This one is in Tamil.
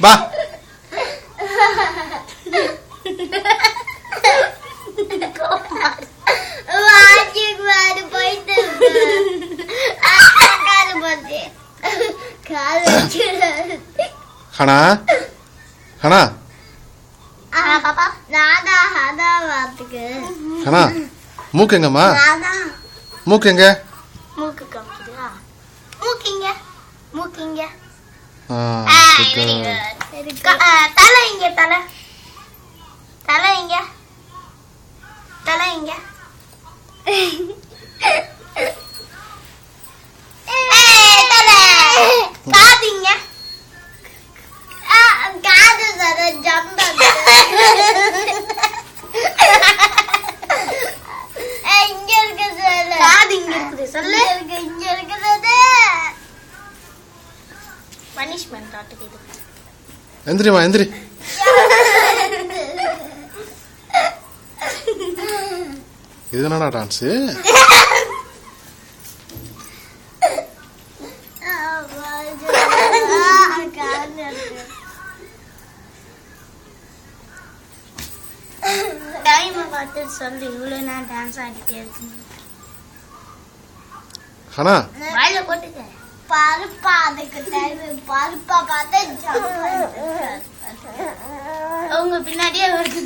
வா ஹனா ஹனா ஹனா மூக்கு எங்கம்மா மூக்கு எங்க தலை இங்க தலை தலை இங்க தலை இங்க காது இங்க காது சார் ஜம்பு இங்க இருக்கு சார் காது இங்க இருக்குது சொல்லு இங்க இருக்குது பனிஷ்மென்ட் ஆட்டுக்கு இது எந்திரிமா எந்திரி இது என்னடா டான்ஸ் டைம் பார்த்து சொல்லு இவ்வளவு நான் டான்ஸ் ஆடிட்டே இருக்கேன் ஹனா வாயில போட்டுக்க பருப்பா அதுக்கு டைம் பருப்பா பார்த்து உங்க பின்னாடியே வருது